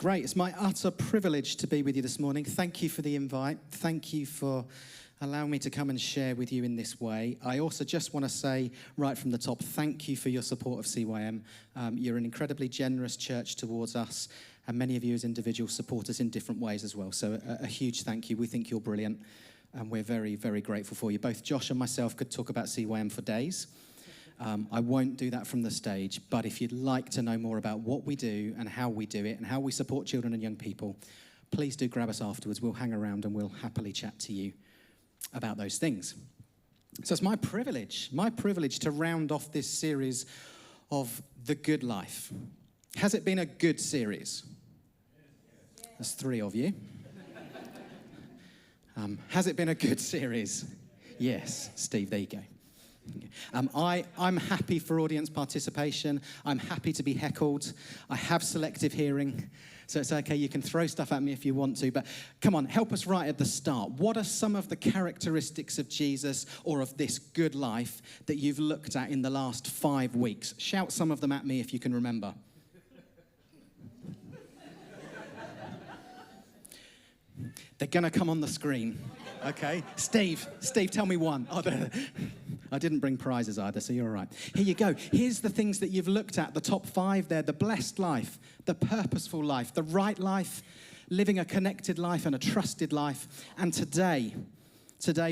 Great. It's my utter privilege to be with you this morning. Thank you for the invite. Thank you for allowing me to come and share with you in this way. I also just want to say right from the top, thank you for your support of CYM. You're an incredibly generous church towards us, and many of you as individuals support us in different ways as well. So a huge thank you. We think you're brilliant, and we're very, very grateful for you. Both Josh and myself could talk about CYM for days. I won't do that from the stage, but if you'd like to know more about what we do and how we do it and how we support children and young people, please do grab us afterwards. We'll hang around and we'll happily chat to you about those things. So it's my privilege to round off this series of The Good Life. Has it been a good series? There's 3 of you. Has it been a good series? Yes, Steve, there you go. I'm happy for audience participation. I'm happy to be heckled. I have selective hearing, so it's okay. You can throw stuff at me if you want to, but come on, help us right at the start. What are some of the characteristics of Jesus or of this good life that you've looked at in the last 5 weeks? Shout some of them at me if you can remember. They're going to come on the screen. Okay. Steve, tell me one. Oh, I didn't bring prizes either, so you're all right. Here you go. Here's the things that you've looked at, the top 5 there: the blessed life, the purposeful life, the right life, living a connected life and a trusted life. And today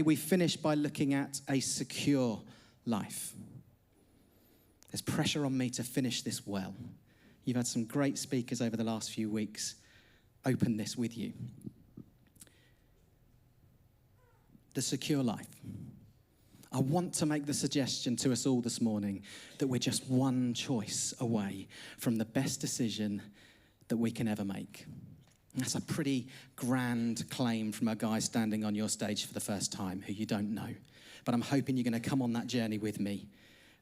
we finish by looking at a secure life. There's pressure on me to finish this well. You've had some great speakers over the last few weeks open this with you. The secure life. I want to make the suggestion to us all this morning that we're just one choice away from the best decision that we can ever make. That's a pretty grand claim from a guy standing on your stage for the first time who you don't know. But I'm hoping you're going to come on that journey with me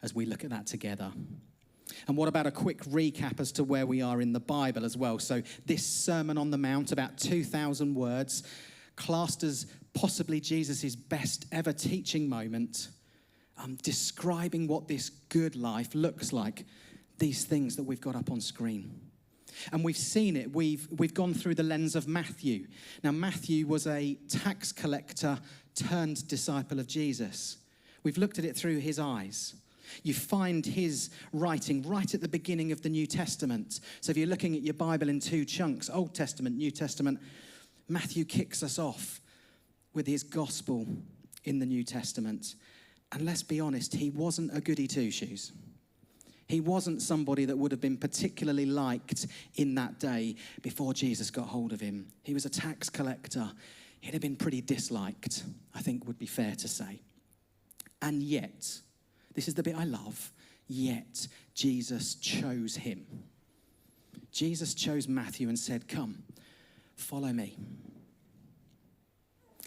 as we look at that together. And what about a quick recap as to where we are in the Bible as well? So this Sermon on the Mount, about 2,000 words, classed as possibly Jesus' best ever teaching moment, describing what this good life looks like, these things that we've got up on screen. And we've seen it. We've gone through the lens of Matthew. Now, Matthew was a tax collector turned disciple of Jesus. We've looked at it through his eyes. You find his writing right at the beginning of the New Testament. So if you're looking at your Bible in 2 chunks, Old Testament, New Testament, Matthew kicks us off with his gospel in the New Testament. And let's be honest, he wasn't a goody two-shoes. He wasn't somebody that would have been particularly liked in that day before Jesus got hold of him. He was a tax collector. He'd have been pretty disliked, I think would be fair to say. And yet, this is the bit I love, yet Jesus chose him. Jesus chose Matthew and said, "Come, follow me."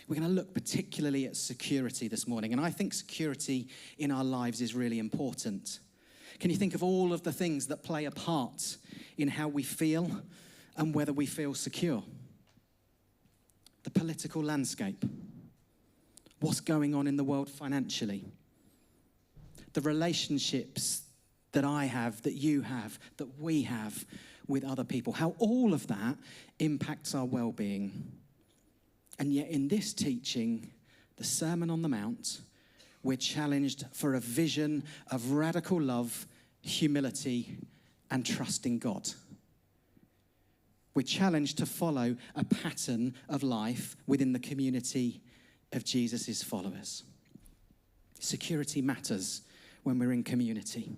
We're going to look particularly at security this morning, and I think security in our lives is really important. Can you think of all of the things that play a part in how we feel and whether we feel secure? The political landscape, what's going on in the world financially, the relationships that I have, that you have, that we have with other people, how all of that impacts our well-being. And yet in this teaching, the Sermon on the Mount, we're challenged for a vision of radical love, humility, and trust in God. We're challenged to follow a pattern of life within the community of Jesus' followers. Security matters when we're in community.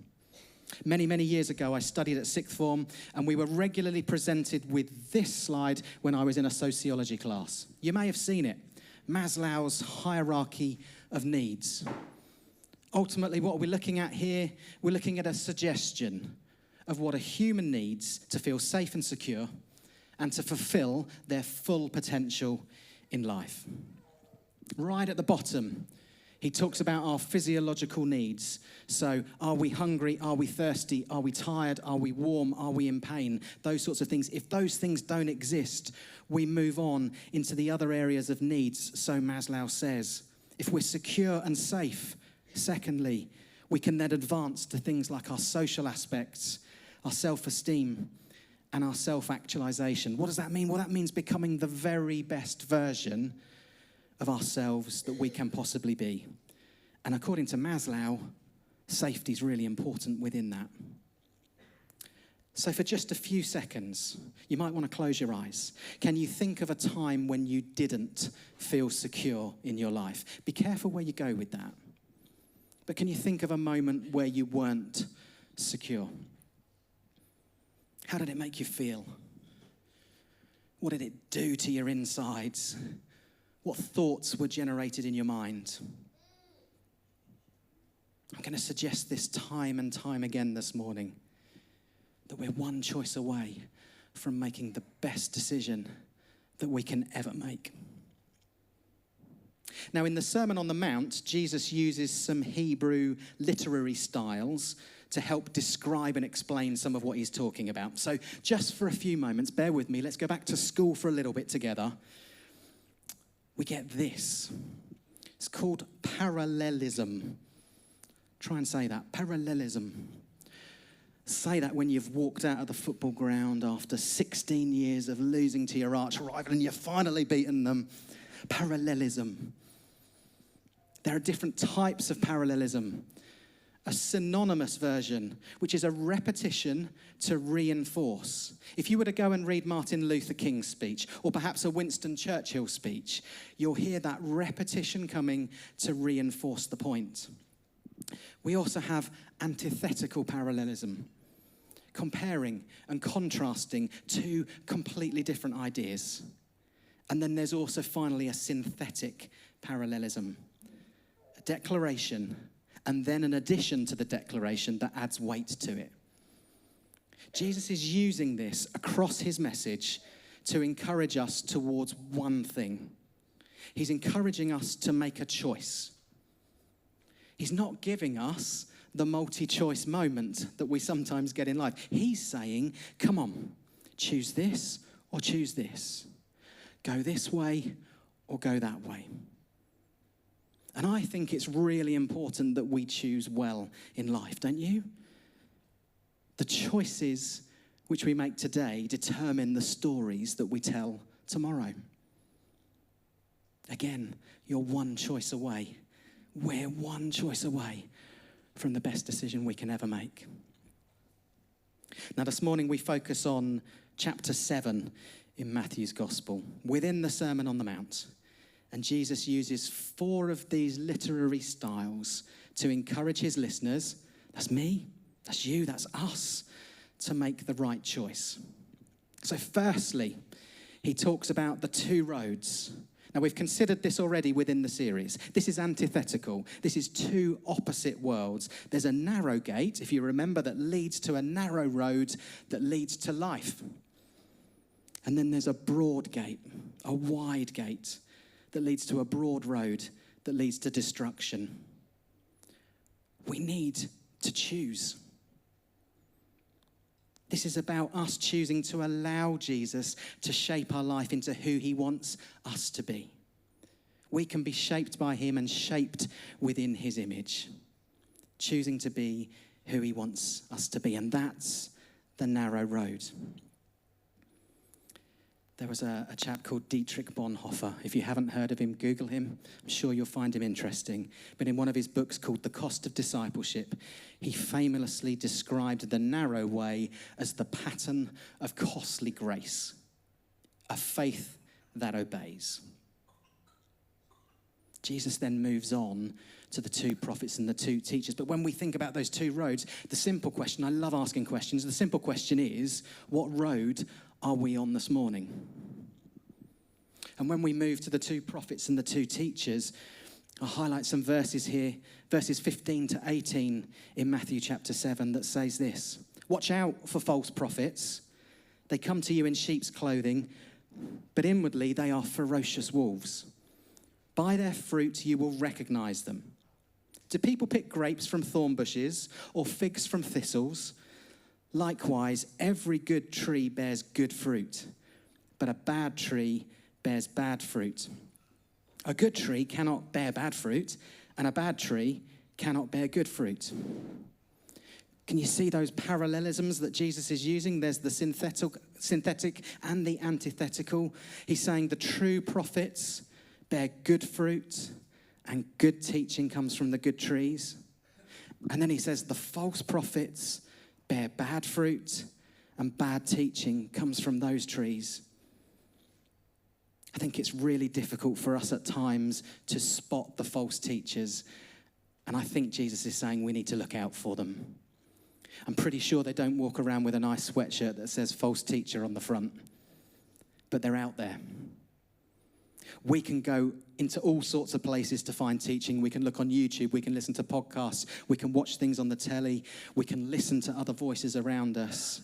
Many, many years ago, I studied at 6th form, and we were regularly presented with this slide when I was in a sociology class. You may have seen it, Maslow's hierarchy of needs. Ultimately, what we're looking at here, we're looking at a suggestion of what a human needs to feel safe and secure and to fulfill their full potential in life. Right at the bottom, he talks about our physiological needs. So are we hungry? Are we thirsty? Are we tired? Are we warm? Are we in pain? Those sorts of things. If those things don't exist, we move on into the other areas of needs, so Maslow says. If we're secure and safe, secondly, we can then advance to things like our social aspects, our self-esteem, and our self-actualization. What does that mean? Well, that means becoming the very best version of ourselves that we can possibly be. And according to Maslow, safety is really important within that. So for just a few seconds, you might want to close your eyes. Can you think of a time when you didn't feel secure in your life? Be careful where you go with that. But can you think of a moment where you weren't secure? How did it make you feel? What did it do to your insides? What thoughts were generated in your mind? I'm going to suggest this time and time again this morning, that we're one choice away from making the best decision that we can ever make. Now, in the Sermon on the Mount, Jesus uses some Hebrew literary styles to help describe and explain some of what he's talking about. So just for a few moments, bear with me, let's go back to school for a little bit together. We get this. It's called parallelism. Try and say that, parallelism. Say that when you've walked out of the football ground after 16 years of losing to your arch rival and you've finally beaten them. Parallelism. There are different types of parallelism. A synonymous version, which is a repetition to reinforce. If you were to go and read Martin Luther King's speech, or perhaps a Winston Churchill speech, you'll hear that repetition coming to reinforce the point. We also have antithetical parallelism, comparing and contrasting two completely different ideas. And then there's also finally a synthetic parallelism, a declaration, and then an addition to the declaration that adds weight to it. Jesus is using this across his message to encourage us towards one thing. He's encouraging us to make a choice. He's not giving us the multi-choice moment that we sometimes get in life. He's saying, come on, choose this or choose this. Go this way or go that way. And I think it's really important that we choose well in life, don't you? The choices which we make today determine the stories that we tell tomorrow. Again, you're one choice away. We're one choice away from the best decision we can ever make. Now, this morning we focus on chapter 7 in Matthew's Gospel, within the Sermon on the Mount. And Jesus uses 4 of these literary styles to encourage his listeners, that's me, that's you, that's us, to make the right choice. So firstly, he talks about the 2 roads. Now, we've considered this already within the series. This is antithetical. This is 2 opposite worlds. There's a narrow gate, if you remember, that leads to a narrow road that leads to life. And then there's a broad gate, a wide gate, that leads to a broad road that leads to destruction. We need to choose. This is about us choosing to allow Jesus to shape our life into who he wants us to be. We can be shaped by him and shaped within his image, choosing to be who he wants us to be. And that's the narrow road. There was a chap called Dietrich Bonhoeffer. If you haven't heard of him, Google him. I'm sure you'll find him interesting. But in one of his books called The Cost of Discipleship, he famously described the narrow way as the pattern of costly grace, a faith that obeys. Jesus then moves on to the 2 prophets and the 2 teachers. But when we think about those 2 roads, the simple question, I love asking questions, the simple question is, what road are we on this morning? And when we move to the 2 prophets and the 2 teachers, I'll highlight some verses here, verses 15 to 18 in Matthew chapter 7 that says this: watch out for false prophets. They come to you in sheep's clothing, but inwardly they are ferocious wolves. By their fruit you will recognize them. Do people pick grapes from thorn bushes or figs from thistles? Likewise, every good tree bears good fruit, but a bad tree bears bad fruit. A good tree cannot bear bad fruit, and a bad tree cannot bear good fruit. Can you see those parallelisms that Jesus is using? There's the synthetic and the antithetical. He's saying the true prophets bear good fruit and good teaching comes from the good trees. And then he says the false prophets bear bad fruit and bad teaching comes from those trees. I think it's really difficult for us at times to spot the false teachers. And I think Jesus is saying we need to look out for them. I'm pretty sure they don't walk around with a nice sweatshirt that says false teacher on the front. But they're out there. We can go into all sorts of places to find teaching. We can look on YouTube. We can listen to podcasts. We can watch things on the telly. We can listen to other voices around us.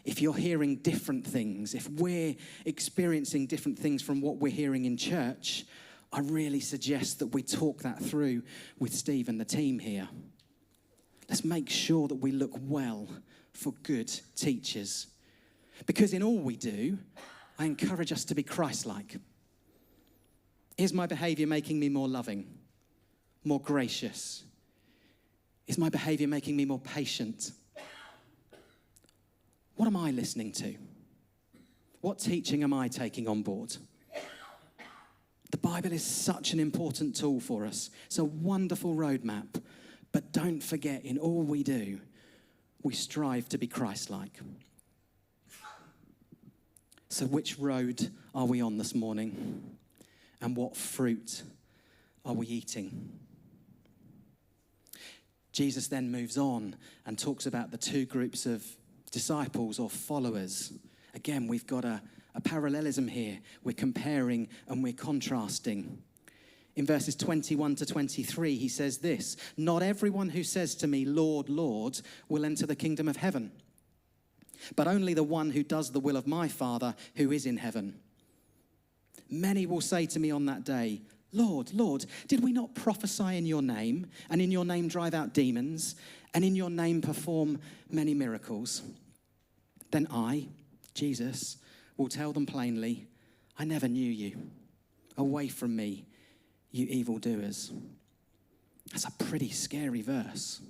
If you're hearing different things, if we're experiencing different things from what we're hearing in church, I really suggest that we talk that through with Steve and the team here. Let's make sure that we look well for good teachers. Because in all we do, I encourage us to be Christ-like. Is my behavior making me more loving, more gracious? Is my behavior making me more patient? What am I listening to? What teaching am I taking on board? The Bible is such an important tool for us. It's a wonderful roadmap. But don't forget, in all we do, we strive to be Christ-like. So which road are we on this morning? And what fruit are we eating? Jesus then moves on and talks about the two groups of disciples or followers. Again, we've got a parallelism here. We're comparing and we're contrasting. In verses 21 to 23, he says this, "Not everyone who says to me, 'Lord, Lord,' will enter the kingdom of heaven, but only the one who does the will of my Father who is in heaven. Many will say to me on that day, 'Lord, Lord, did we not prophesy in your name, and in your name drive out demons, and in your name perform many miracles?' Then I, Jesus, will tell them plainly, 'I never knew you. Away from me, you evildoers.'" That's a pretty scary verse.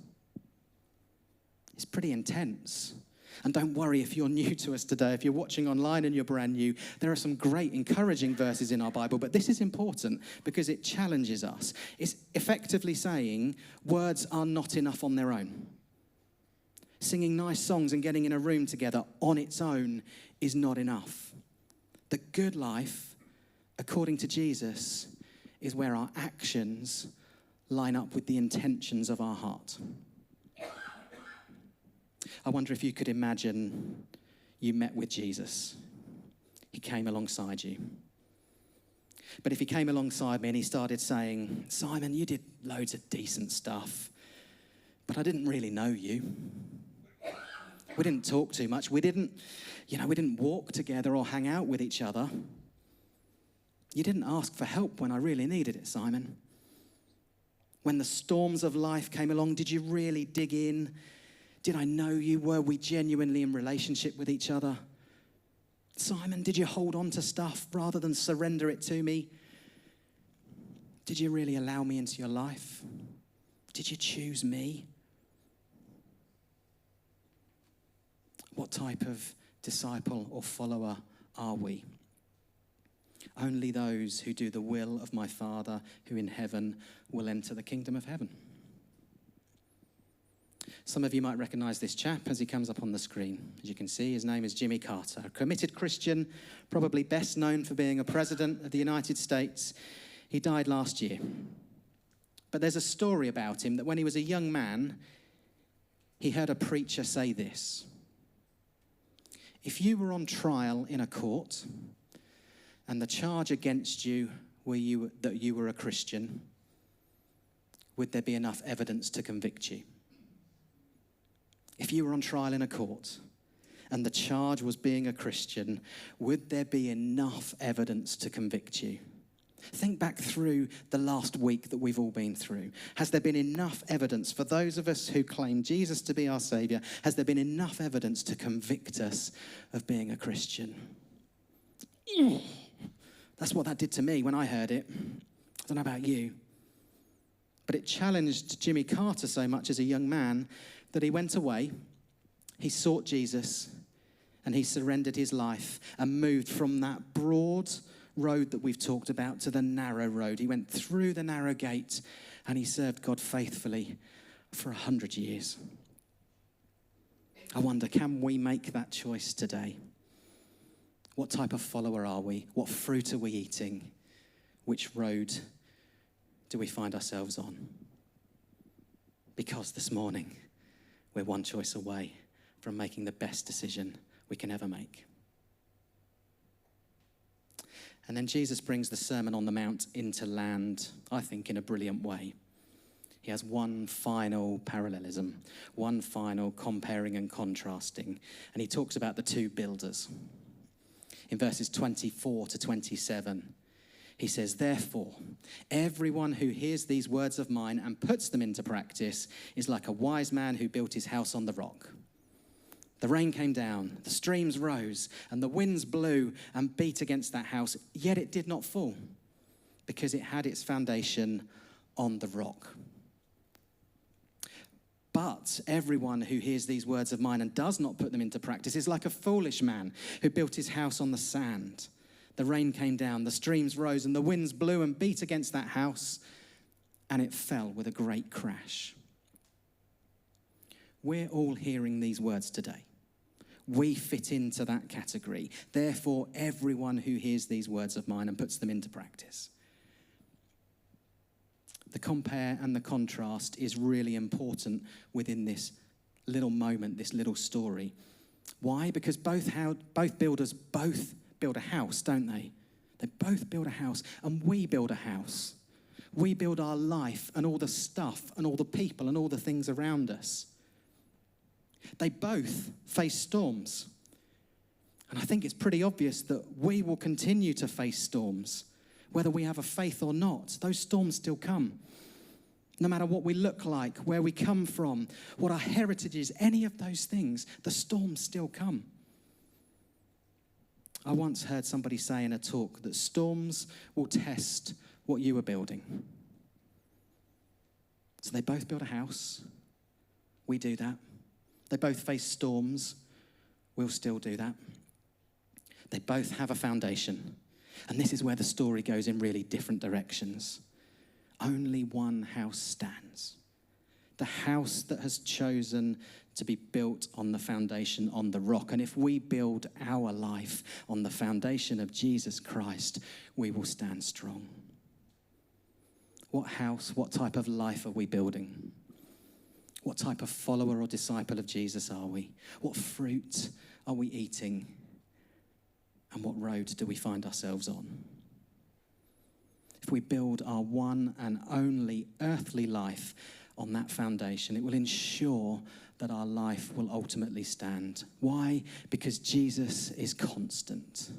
It's pretty intense. And don't worry if you're new to us today, if you're watching online and you're brand new, there are some great encouraging verses in our Bible, but this is important because it challenges us. It's effectively saying words are not enough on their own. Singing nice songs and getting in a room together on its own is not enough. The good life, according to Jesus, is where our actions line up with the intentions of our heart. I wonder if you could imagine you met with Jesus. He came alongside you. But if he came alongside me and he started saying, "Simon, you did loads of decent stuff, but I didn't really know you. We didn't talk too much. We didn't walk together or hang out with each other. You didn't ask for help when I really needed it, Simon. When the storms of life came along, did you really dig in? Did I know you? Were we genuinely in relationship with each other? Simon, did you hold on to stuff rather than surrender it to me? Did you really allow me into your life? Did you choose me?" What type of disciple or follower are we? Only those who do the will of my Father who in heaven will enter the kingdom of heaven. Some of you might recognize this chap as he comes up on the screen. As you can see, his name is Jimmy Carter, a committed Christian, probably best known for being a president of the United States. He died last year. But there's a story about him that when he was a young man, he heard a preacher say this: "If you were on trial in a court and the charge against you that you were a Christian, would there be enough evidence to convict you?" If you were on trial in a court and the charge was being a Christian, would there be enough evidence to convict you? Think back through the last week that we've all been through. Has there been enough evidence for those of us who claim Jesus to be our Saviour? Has there been enough evidence to convict us of being a Christian? That's what that did to me when I heard it. I don't know about you. But it challenged Jimmy Carter so much as a young man that he went away, he sought Jesus, and he surrendered his life and moved from that broad road that we've talked about to the narrow road. He went through the narrow gate and he served God faithfully for 100 years. I wonder, can we make that choice today? What type of follower are we? What fruit are we eating? Which road do we find ourselves on? Because this morning, we're one choice away from making the best decision we can ever make. And then Jesus brings the Sermon on the Mount into land, I think, in a brilliant way. He has one final parallelism, one final comparing and contrasting. And he talks about the two builders. In verses 24 to 27, he says, "Therefore, everyone who hears these words of mine and puts them into practice is like a wise man who built his house on the rock. The rain came down, the streams rose, and the winds blew and beat against that house, yet it did not fall, because it had its foundation on the rock. But everyone who hears these words of mine and does not put them into practice is like a foolish man who built his house on the sand. The rain came down, the streams rose, and the winds blew and beat against that house, and it fell with a great crash." We're all hearing these words today. We fit into that category. Therefore, everyone who hears these words of mine and puts them into practice. The compare and the contrast is really important within this little moment, this little story. Why? Because both builders build a house, don't they? They both build a house, and we build a house. We build our life and all the stuff and all the people and all the things around us. They both face storms. And I think it's pretty obvious that we will continue to face storms. Whether we have a faith or not, those storms still come. No matter what we look like, where we come from, what our heritage is, any of those things, the storms still come. I once heard somebody say in a talk that storms will test what you are building. So they both build a house. We do that. They both face storms. We'll still do that. They both have a foundation. And this is where the story goes in really different directions. Only one house stands. The house that has chosen to be built on the foundation, on the rock. And if we build our life on the foundation of Jesus Christ, we will stand strong. What house, what type of life are we building? What type of follower or disciple of Jesus are we? What fruit are we eating? And what road do we find ourselves on? If we build our one and only earthly life on that foundation, it will ensure that our life will ultimately stand. Why? Because Jesus is constant.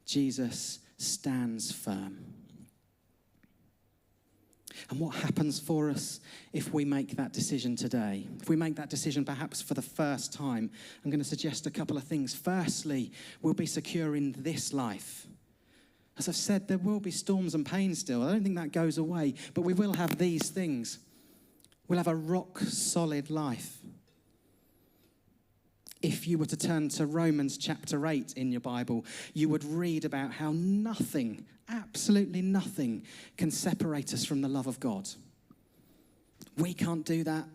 Jesus stands firm. And what happens for us if we make that decision today? If we make that decision perhaps for the first time, I'm going to suggest a couple of things. Firstly, we'll be secure in this life. As I've said, there will be storms and pain still. I don't think that goes away, but we will have these things. We'll have a rock-solid life. If you were to turn to Romans chapter 8 in your Bible, you would read about how nothing, absolutely nothing, can separate us from the love of God. We can't do that.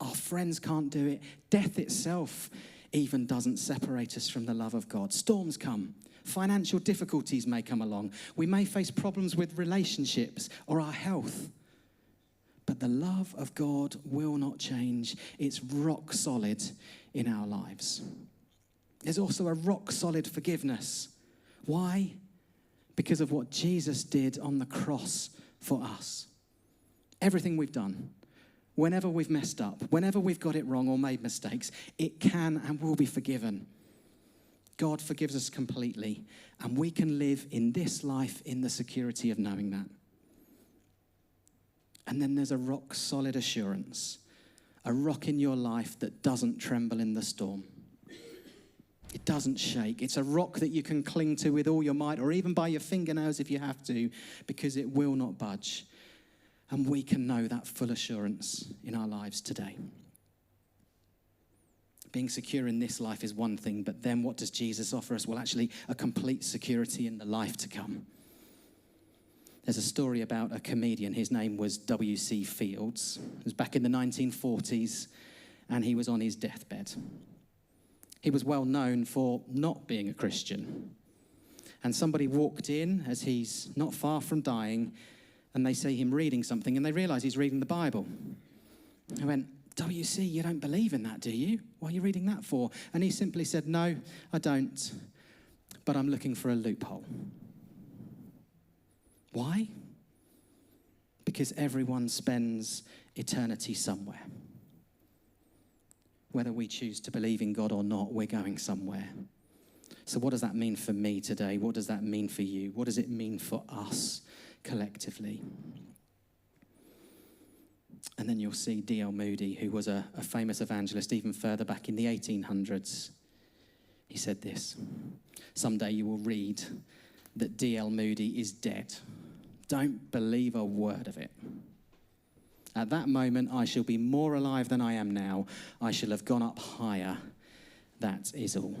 Our friends can't do it. Death itself even doesn't separate us from the love of God. Storms come. Financial difficulties may come along. We may face problems with relationships or our health. But the love of God will not change. It's rock solid in our lives. There's also a rock solid forgiveness. Why? Because of what Jesus did on the cross for us. Everything we've done, whenever we've messed up, whenever we've got it wrong or made mistakes, it can and will be forgiven. God forgives us completely, and we can live in this life in the security of knowing that. And then there's a rock-solid assurance, a rock in your life that doesn't tremble in the storm. It doesn't shake. It's a rock that you can cling to with all your might, or even by your fingernails if you have to, because it will not budge. And we can know that full assurance in our lives today. Being secure in this life is one thing, but then what does Jesus offer us? Well, actually, a complete security in the life to come. There's a story about a comedian. His name was W.C. Fields. It was back in the 1940s, and he was on his deathbed. He was well known for not being a Christian. And somebody walked in as he's not far from dying, and they see him reading something, and they realise he's reading the Bible. I went, W.C., you don't believe in that, do you? What are you reading that for? And he simply said, no, I don't, but I'm looking for a loophole. Why? Because everyone spends eternity somewhere. Whether we choose to believe in God or not, we're going somewhere. So what does that mean for me today? What does that mean for you? What does it mean for us collectively? And then you'll see D.L. Moody, who was a famous evangelist even further back in the 1800s. He said this: someday you will read that D.L. Moody is dead. Don't believe a word of it. At that moment, I shall be more alive than I am now. I shall have gone up higher. That is all.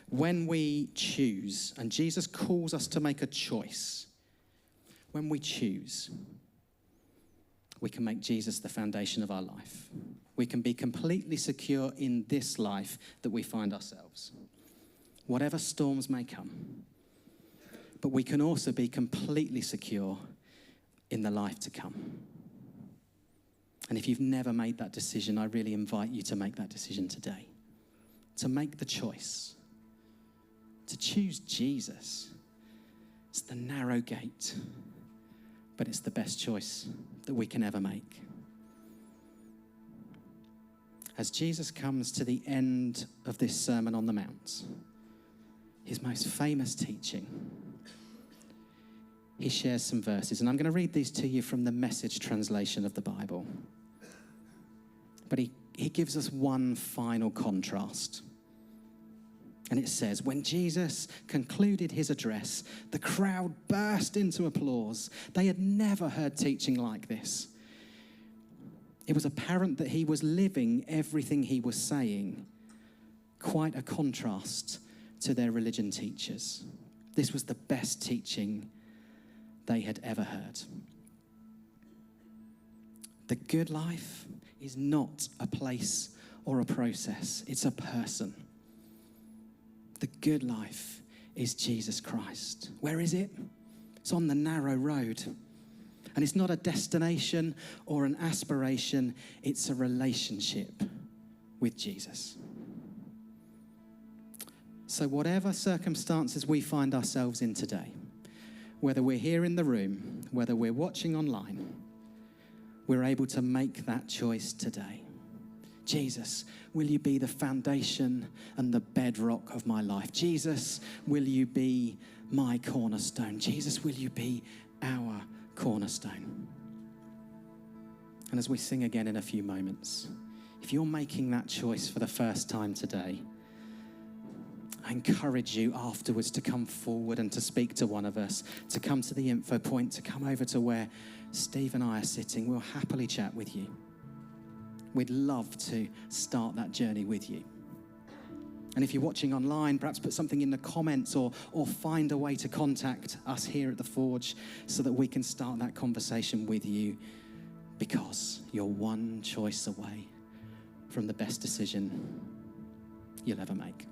When we choose, and Jesus calls us to make a choice, when we choose, we can make Jesus the foundation of our life. We can be completely secure in this life that we find ourselves, whatever storms may come. But we can also be completely secure in the life to come. And if you've never made that decision, I really invite you to make that decision today. To make the choice. To choose Jesus. It's the narrow gate, but it's the best choice that we can ever make. As Jesus comes to the end of this Sermon on the Mount, his most famous teaching, he shares some verses, and I'm going to read these to you from the Message translation of the Bible. But he gives us one final contrast. And it says, when Jesus concluded his address, the crowd burst into applause. They had never heard teaching like this. It was apparent that he was living everything he was saying. Quite a contrast to their religion teachers. This was the best teaching they had ever heard. The good life is not a place or a process. It's a person. The good life is Jesus Christ. Where is it? It's on the narrow road. And it's not a destination or an aspiration. It's a relationship with Jesus. So whatever circumstances we find ourselves in today, whether we're here in the room, whether we're watching online, we're able to make that choice today. Jesus, will you be the foundation and the bedrock of my life? Jesus, will you be my cornerstone? Jesus, will you be our cornerstone? And as we sing again in a few moments, if you're making that choice for the first time today, I encourage you afterwards to come forward and to speak to one of us, to come to the info point, to come over to where Steve and I are sitting. We'll happily chat with you. We'd love to start that journey with you. And if you're watching online, perhaps put something in the comments or find a way to contact us here at the Forge so that we can start that conversation with you, because you're one choice away from the best decision you'll ever make.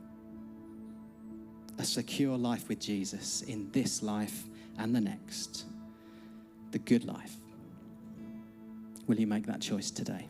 A secure life with Jesus in this life and the next. The good life. Will you make that choice today?